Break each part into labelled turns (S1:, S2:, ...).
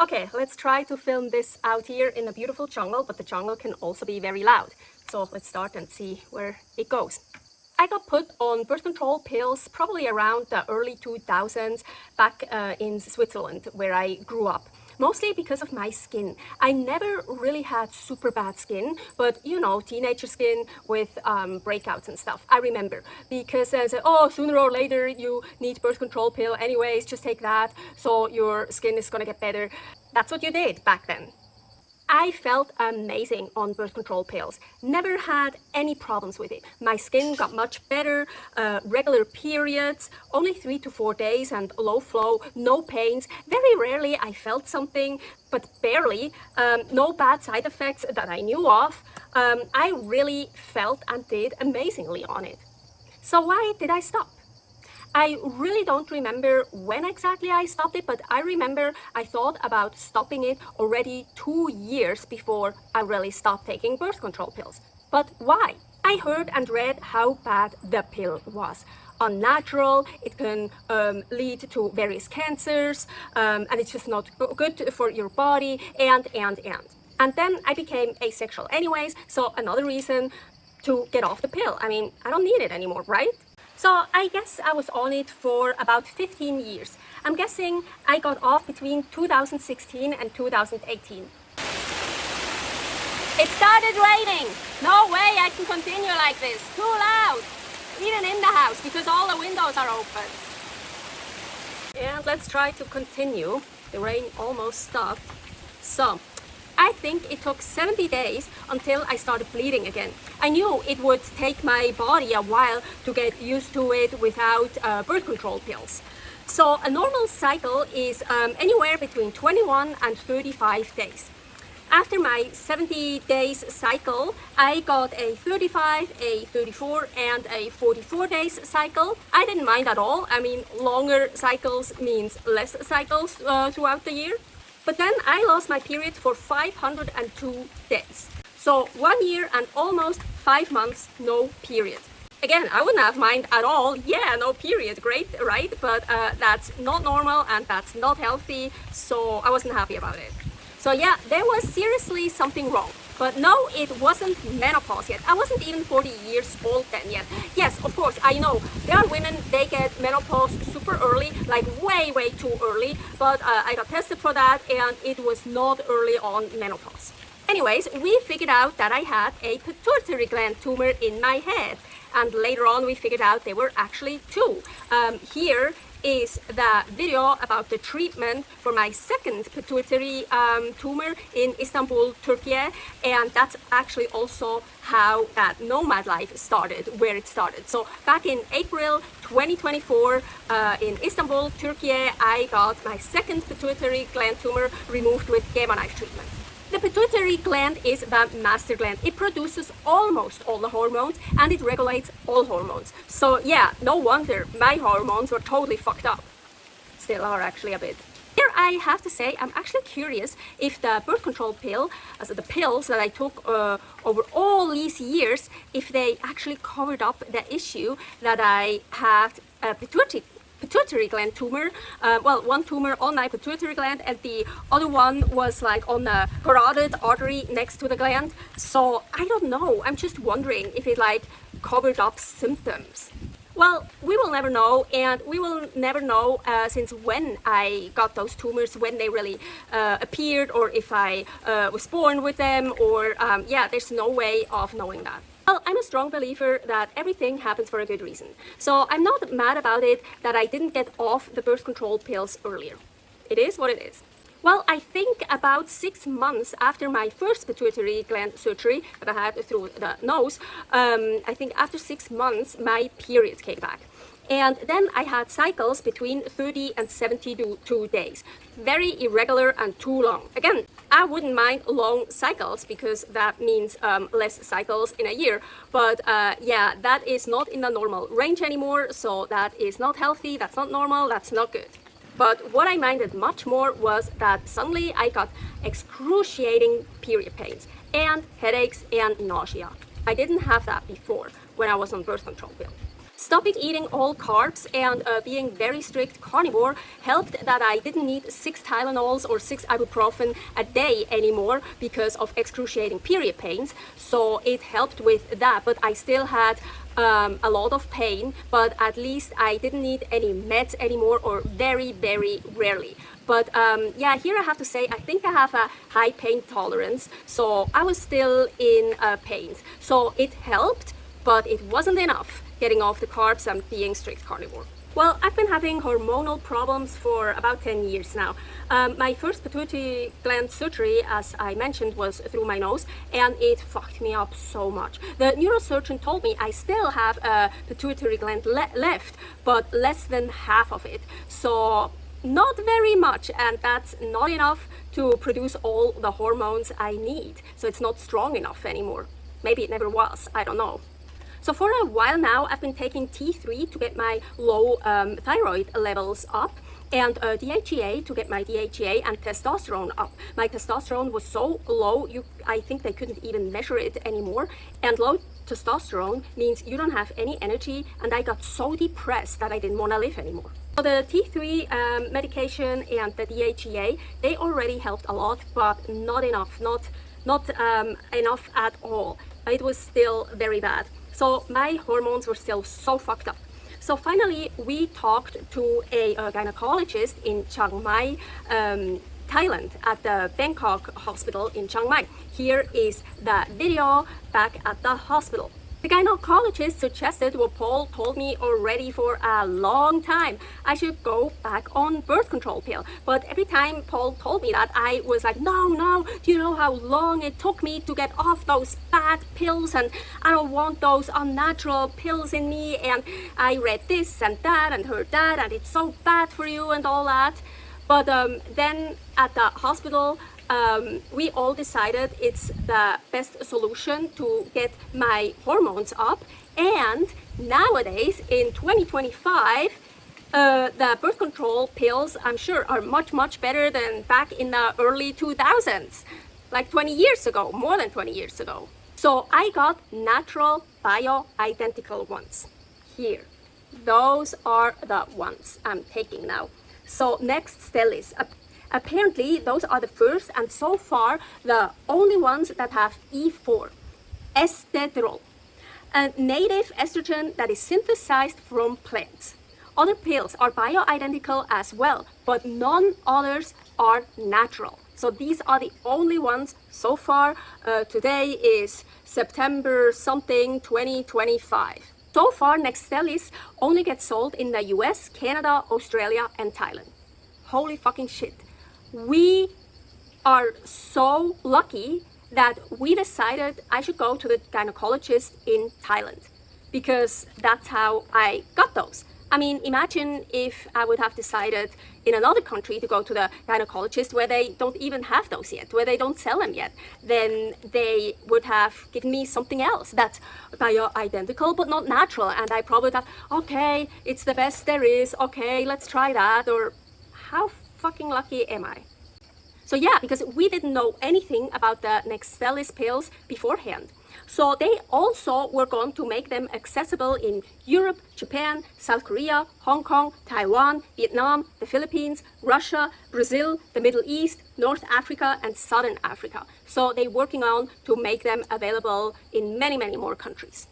S1: Okay, let's try to film this out here in a beautiful jungle, but the jungle can also be very loud. So let's start and see where it goes. I got put on birth control pills probably around the early 2000s back in Switzerland, where I grew up. Mostly because of my skin. I never really had super bad skin, but you know, teenager skin with breakouts and stuff. I remember because they said, oh, sooner or later you need birth control pill anyways, just take that so your skin is gonna get better. That's what you did back then. I felt amazing on birth control pills. Never had any problems with it. My skin got much better, regular periods, only 3 to 4 days and low flow, no pains. Very rarely I felt something, but barely. No bad side effects that I knew of. I really felt and did amazingly on it. So why did I stop? I really don't remember when exactly I stopped it, but I remember I thought about stopping it already 2 years before I really stopped taking birth control pills. But why? I heard and read how bad the pill was. Unnatural, it can lead to various cancers, and it's just not good for your body, and. And then I became asexual anyways, so another reason to get off the pill. I mean, I don't need it anymore, right? So I guess I was on it for about 15 years. I'm guessing I got off between 2016 and 2018. It started raining. No way I can continue like this. Too loud. Even in the house because all the windows are open. And let's try to continue. The rain almost stopped. So I think it took 70 days until I started bleeding again. I knew it would take my body a while to get used to it without birth control pills. So a normal cycle is anywhere between 21 and 35 days. After my 70 days cycle, I got a 35, a 34 and a 44 days cycle. I didn't mind at all. I mean, longer cycles means less cycles throughout the year. But then I lost my period for 502 days. So 1 year and almost 5 months, no period. Again, I wouldn't have mind at all. Yeah, no period, great, right? But that's not normal and that's not healthy. So I wasn't happy about it. So yeah, there was seriously something wrong. But no, it wasn't menopause yet. I wasn't even 40 years old then yet. Yes, of course, I know. There are women, they get menopause super early, like way too early. But I got tested for that and it was not early on menopause. Anyways, we figured out that I had a pituitary gland tumor in my head. And later on, we figured out there were actually two. Here is the video about the treatment for my second pituitary tumor in Istanbul, Turkey, and that's actually also how that Nomad Life started, where it started. So back in April 2024 in Istanbul, Turkey, I got my second pituitary gland tumor removed with Gamma Knife treatment. The pituitary gland is the master gland. It produces almost all the hormones and it regulates all hormones. So yeah, no wonder my hormones were totally fucked up. Still are actually a bit. Here I have to say I'm actually curious if the birth control pill, also the pills that I took over all these years, if they actually covered up the issue that I had a pituitary gland tumor. Well, one tumor on my pituitary gland and the other one was like on the carotid artery next to the gland. So I don't know. I'm just wondering if it like covered up symptoms. Well, we will never know, and we will never know since when I got those tumors, when they really appeared, or if I was born with them, or yeah, there's no way of knowing that. Well, I'm a strong believer that everything happens for a good reason. So I'm not mad about it that I didn't get off the birth control pills earlier. It is what it is. Well, I think about 6 months after my first pituitary gland surgery that I had through the nose, I think after 6 months, my period came back. And then I had cycles between 30 and 72 days. Very irregular and too long. Again, I wouldn't mind long cycles because that means less cycles in a year. But yeah, that is not in the normal range anymore. So that is not healthy, that's not normal, that's not good. But what I minded much more was that suddenly I got excruciating period pains and headaches and nausea. I didn't have that before when I was on birth control pill. Stopping eating all carbs and being very strict carnivore helped that I didn't need 6 Tylenols or 6 ibuprofen a day anymore because of excruciating period pains. So it helped with that, but I still had a lot of pain, but at least I didn't need any meds anymore, or very, very rarely. But yeah, here I have to say, I think I have a high pain tolerance, so I was still in pain. So it helped, but it wasn't enough getting off the carbs and being strict carnivore. Well, I've been having hormonal problems for about 10 years now. My first pituitary gland surgery, as I mentioned, was through my nose, and it fucked me up so much. The neurosurgeon told me I still have a pituitary gland left, but less than half of it. So not very much, and that's not enough to produce all the hormones I need. So it's not strong enough anymore. Maybe it never was, I don't know. So for a while now, I've been taking T3 to get my low thyroid levels up, and DHEA to get my DHEA and testosterone up. My testosterone was so low, I think they couldn't even measure it anymore. And low testosterone means you don't have any energy, and I got so depressed that I didn't want to live anymore. So the T3 medication and the DHEA, they already helped a lot, but not enough, not enough at all. It was still very bad. So my hormones were still so fucked up. So finally, we talked to a gynecologist in Chiang Mai, Thailand, at the Bangkok hospital in Chiang Mai. Here is the video back at the hospital. The gynecologist suggested what Paul told me already for a long time. I should go back on birth control pill. But every time Paul told me that, I was like, no, do you know how long it took me to get off those bad pills? And I don't want those unnatural pills in me. And I read this and that and heard that, and it's so bad for you and all that. But then at the hospital, we all decided it's the best solution to get my hormones up. And nowadays, in 2025, the birth control pills, I'm sure, are much better than back in the early 2000s, like 20 years ago, more than 20 years ago. So I got natural bio-identical ones here. Those are the ones I'm taking now. So next, Stellis. Apparently, those are the first and so far the only ones that have E4, estetrol, a native estrogen that is synthesized from plants. Other pills are bioidentical as well, but none others are natural. So these are the only ones so far. Today is September something 2025. So far, Nextstellis only gets sold in the US, Canada, Australia, and Thailand. Holy fucking shit. We are so lucky that we decided I should go to the gynecologist in Thailand, because that's how I got those. I mean, imagine if I would have decided in another country to go to the gynecologist where they don't even have those yet, where they don't sell them yet. Then they would have given me something else that's bio-identical but not natural. And I probably would have, okay, it's the best there is. Okay, let's try that. Or how fucking lucky am I? So yeah, because we didn't know anything about the Nextstellis pills beforehand. So they also were going to make them accessible in Europe, Japan, South Korea, Hong Kong, Taiwan, Vietnam, the Philippines, Russia, Brazil, the Middle East, North Africa, and Southern Africa. So they're working on to make them available in many more countries.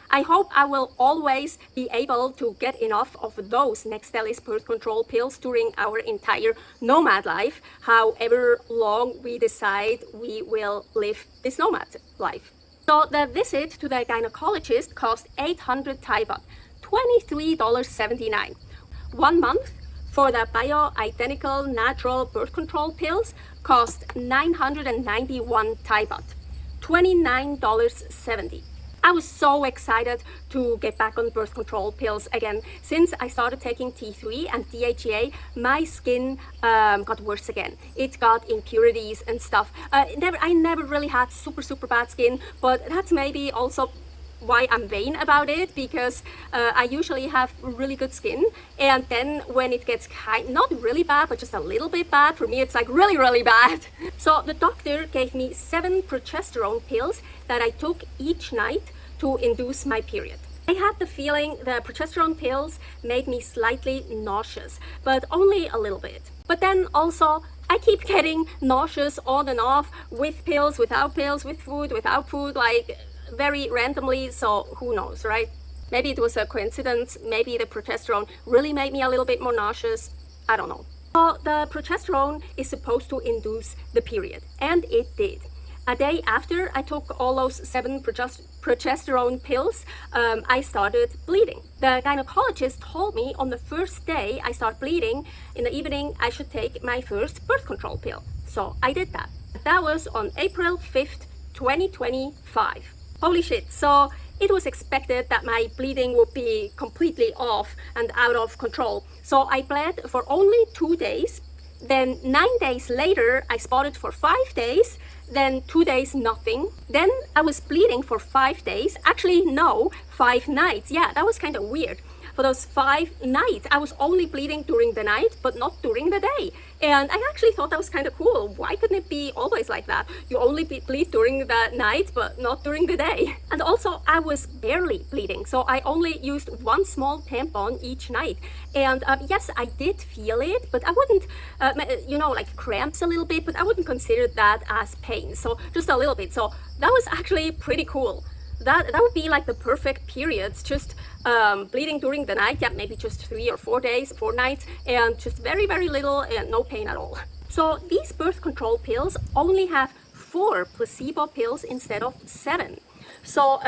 S1: I hope I will always be able to get enough of those Nextstellis birth control pills during our entire nomad life, however long we decide we will live this nomad life. So the visit to the gynecologist cost 800 Thai baht, $23.79. 1 month for the bio-identical natural birth control pills cost 991 Thai baht, $29.70. I was so excited to get back on birth control pills again. Since I started taking T3 and DHEA, my skin got worse again. It got impurities and stuff. I never really had super bad skin, but that's maybe also why I'm vain about it, because I usually have really good skin, and then when it gets not really bad but just a little bit bad, for me it's like really bad. So the doctor gave me 7 progesterone pills that I took each night to induce my period. I had the feeling the progesterone pills made me slightly nauseous, but only a little bit. But then also, I keep getting nauseous on and off with pills, without pills, with food, without food, like very randomly, so who knows, right? Maybe it was a coincidence, maybe the progesterone really made me a little bit more nauseous, I don't know. So the progesterone is supposed to induce the period, and it did. A day after I took all those 7 progesterone pills, I started bleeding. The gynecologist told me on the first day I start bleeding, in the evening I should take my first birth control pill. So I did that. That was on April 5th, 2025. Holy shit, so it was expected that my bleeding would be completely off and out of control. So I bled for only 2 days. Then 9 days later, I spotted for 5 days. Then 2 days, nothing. Then I was bleeding for 5 days. Actually, no, 5 nights. Yeah, that was kind of weird. For those 5 nights, I was only bleeding during the night, but not during the day. And I actually thought that was kind of cool. Why couldn't it be always like that? You only bleed during the night, but not during the day. And also, I was barely bleeding. So I only used 1 small tampon each night. And yes, I did feel it, but I wouldn't, like cramps a little bit, but I wouldn't consider that as pain. So just a little bit. So that was actually pretty cool. That would be like the perfect periods, just bleeding during the night, yeah, maybe just 3 or 4 days, 4 nights, and just very, very little and no pain at all. So these birth control pills only have 4 placebo pills instead of 7. So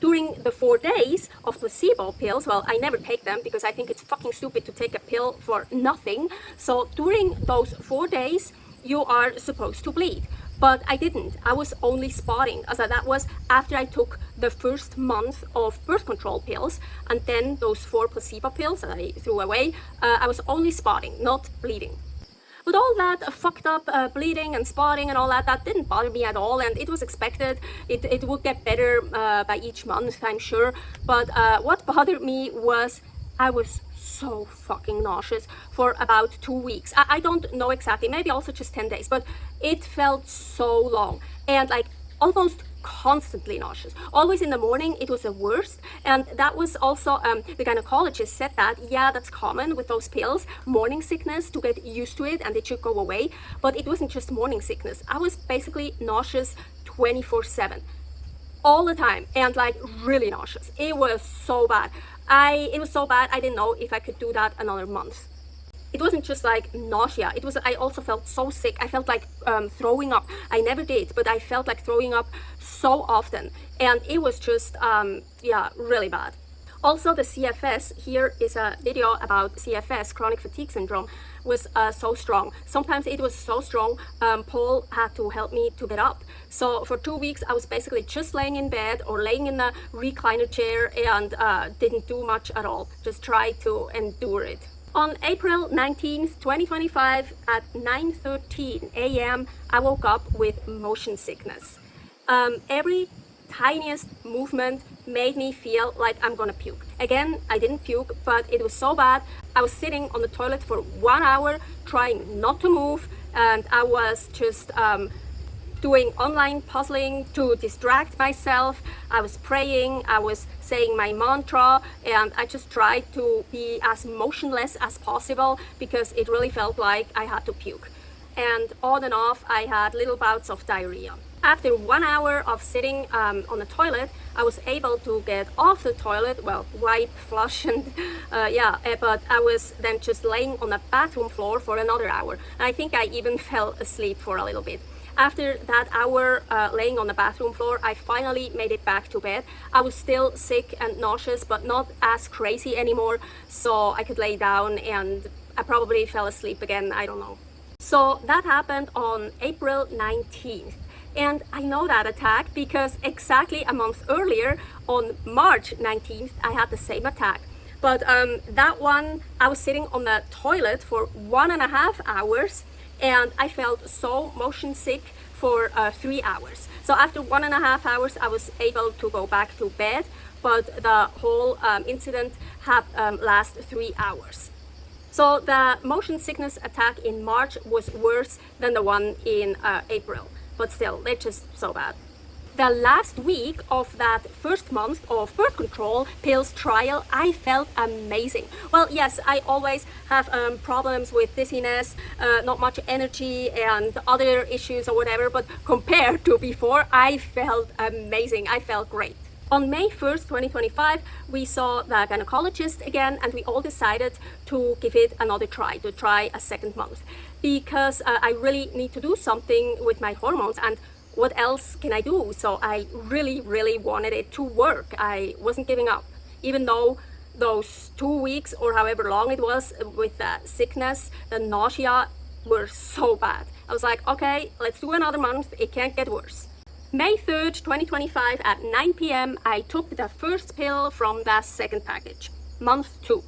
S1: during the 4 days of placebo pills, well, I never take them because I think it's fucking stupid to take a pill for nothing. So during those 4 days, you are supposed to bleed. But I didn't. I was only spotting. So that was after I took the first month of birth control pills, and then those 4 placebo pills that I threw away, I was only spotting, not bleeding. But all that fucked up bleeding and spotting and all that didn't bother me at all, and it was expected. It would get better by each month, I'm sure. But what bothered me was I was so fucking nauseous for about 2 weeks. I don't know exactly, maybe also just 10 days, but it felt so long and like almost constantly nauseous. Always in the morning, it was the worst. And that was also, the gynecologist said that, yeah, that's common with those pills, morning sickness, to get used to it and it should go away. But it wasn't just morning sickness. I was basically nauseous 24/7. All the time, and like really nauseous. It was so bad. It was so bad I didn't know if I could do that another month. It wasn't just like nausea. I also felt so sick. I felt like throwing up. I never did, but I felt like throwing up so often, and it was just really bad. Also, the CFS, here is a video about CFS, chronic fatigue syndrome, was so strong. Sometimes it was so strong, Paul had to help me to get up. So for 2 weeks, I was basically just laying in bed or laying in a recliner chair and didn't do much at all. Just tried to endure it. On April 19th, 2025, at 9:13 a.m., I woke up with motion sickness. Every tiniest movement made me feel like I'm gonna puke. Again, I didn't puke, but it was so bad. I was sitting on the toilet for 1 hour trying not to move, and I was just doing online puzzling to distract myself. I was praying, I was saying my mantra, and I just tried to be as motionless as possible because it really felt like I had to puke. And on and off, I had little bouts of diarrhea. After 1 hour of sitting on the toilet, I was able to get off the toilet, well, wipe, flush, and but I was then just laying on the bathroom floor for another hour. And I think I even fell asleep for a little bit. After that hour laying on the bathroom floor, I finally made it back to bed. I was still sick and nauseous, but not as crazy anymore, so I could lay down, and I probably fell asleep again, I don't know. So that happened on April 19th. And I know that attack because exactly a month earlier, on March 19th, I had the same attack. But that one, I was sitting on the toilet for 1.5 hours, and I felt so motion sick for 3 hours. So after 1.5 hours, I was able to go back to bed, but the whole incident had lasted 3 hours. So the motion sickness attack in March was worse than the one in April. But still, they're just so bad. The last week of that first month of birth control pills trial, I felt amazing. Well, yes, I always have problems with dizziness, not much energy and other issues or whatever, but compared to before, I felt amazing. I felt great. On May 1st, 2025, we saw the gynecologist again, and we all decided to give it another try, to try a second month, because I really need to do something with my hormones, and what else can I do? So I really wanted it to work. I wasn't giving up, even though those 2 weeks or however long it was with the sickness, the nausea were so bad. I was like, okay, let's do another month. It can't get worse. May 3rd, 2025 at 9 p.m. I took the first pill from the second package, month 2.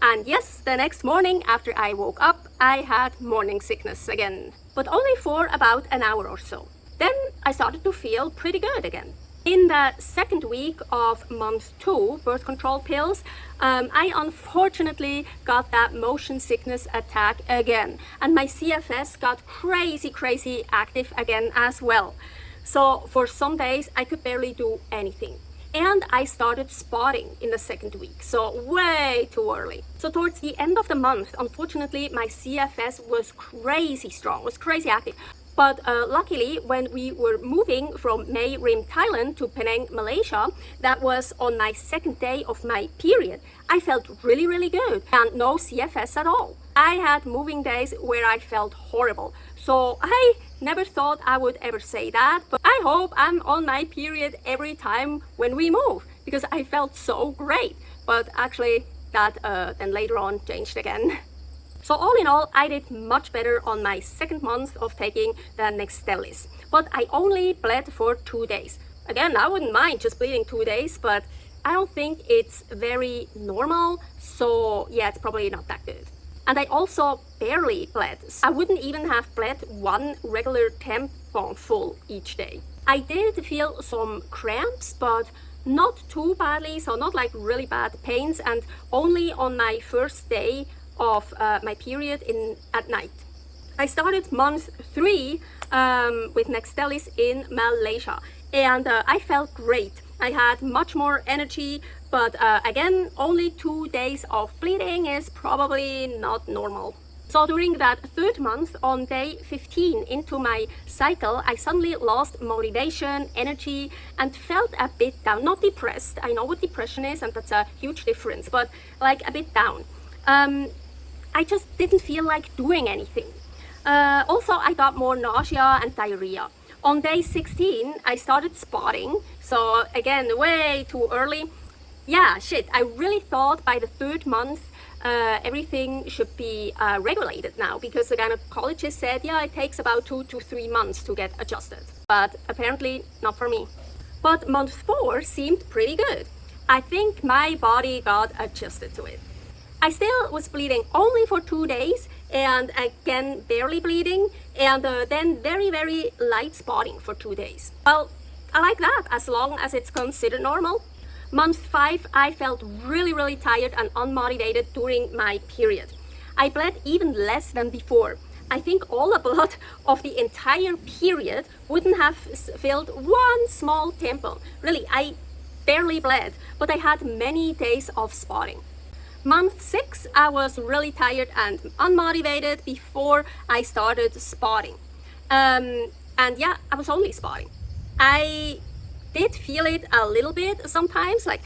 S1: And yes, the next morning after I woke up, I had morning sickness again, but only for about an hour or so. Then I started to feel pretty good again. In the second week of month 2, birth control pills, I unfortunately got that motion sickness attack again. And my CFS got crazy active again as well. So for some days I could barely do anything. And I started spotting in the second week, so way too early. So towards the end of the month, unfortunately, my CFS was crazy strong, was crazy active. But luckily, when we were moving from Mae Rim, Thailand to Penang, Malaysia, that was on my second day of my period, I felt really good and no CFS at all. I had moving days where I felt horrible. So I never thought I would ever say that, but I hope I'm on my period every time when we move, because I felt so great. But actually that then later on changed again. So all in all, I did much better on my second month of taking the Nexstellis, but I only bled for 2 days. Again, I wouldn't mind just bleeding 2 days, but I don't think it's very normal, so yeah, it's probably not that good. And I also barely bled. I wouldn't even have bled one regular tampon full each day. I did feel some cramps, but not too badly, so not like really bad pains, and only on my first day of my period at night. I started month 3 with Nexstellis in Malaysia, and I felt great. I had much more energy, but again, only 2 days of bleeding is probably not normal. So during that third month, on day 15 into my cycle, I suddenly lost motivation, energy, and felt a bit down. Not depressed, I know what depression is, and that's a huge difference, but like a bit down. I just didn't feel like doing anything. Also, I got more nausea and diarrhea. On day 16, I started spotting. So again, way too early. Yeah, shit, I really thought by the third month, everything should be regulated now, because the gynecologist said, yeah, it takes about 2 to 3 months to get adjusted. But apparently not for me. But month 4 seemed pretty good. I think my body got adjusted to it. I still was bleeding only for 2 days, and again barely bleeding, and then very light spotting for 2 days. Well, I like that as long as it's considered normal. Month 5, I felt really tired and unmotivated during my period. I bled even less than before. I think all the blood of the entire period wouldn't have filled one small tampon. Really, I barely bled, but I had many days of spotting. Month 6, I was really tired and unmotivated before I started spotting. And yeah, I was only spotting. I did feel it a little bit sometimes, like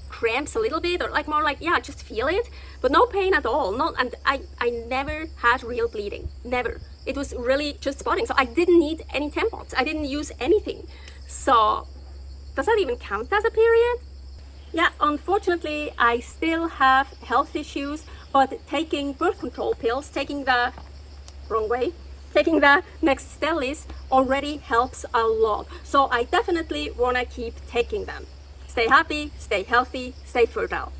S1: cramps a little bit, or like more like, yeah, just feel it, but no pain at all. And I never had real bleeding, never. It was really just spotting. So I didn't need any tampons. I didn't use anything. So does that even count as a period? Yeah, unfortunately, I still have health issues, but taking birth control pills, taking the Nexstellis already helps a lot. So I definitely want to keep taking them. Stay happy, stay healthy, stay fertile.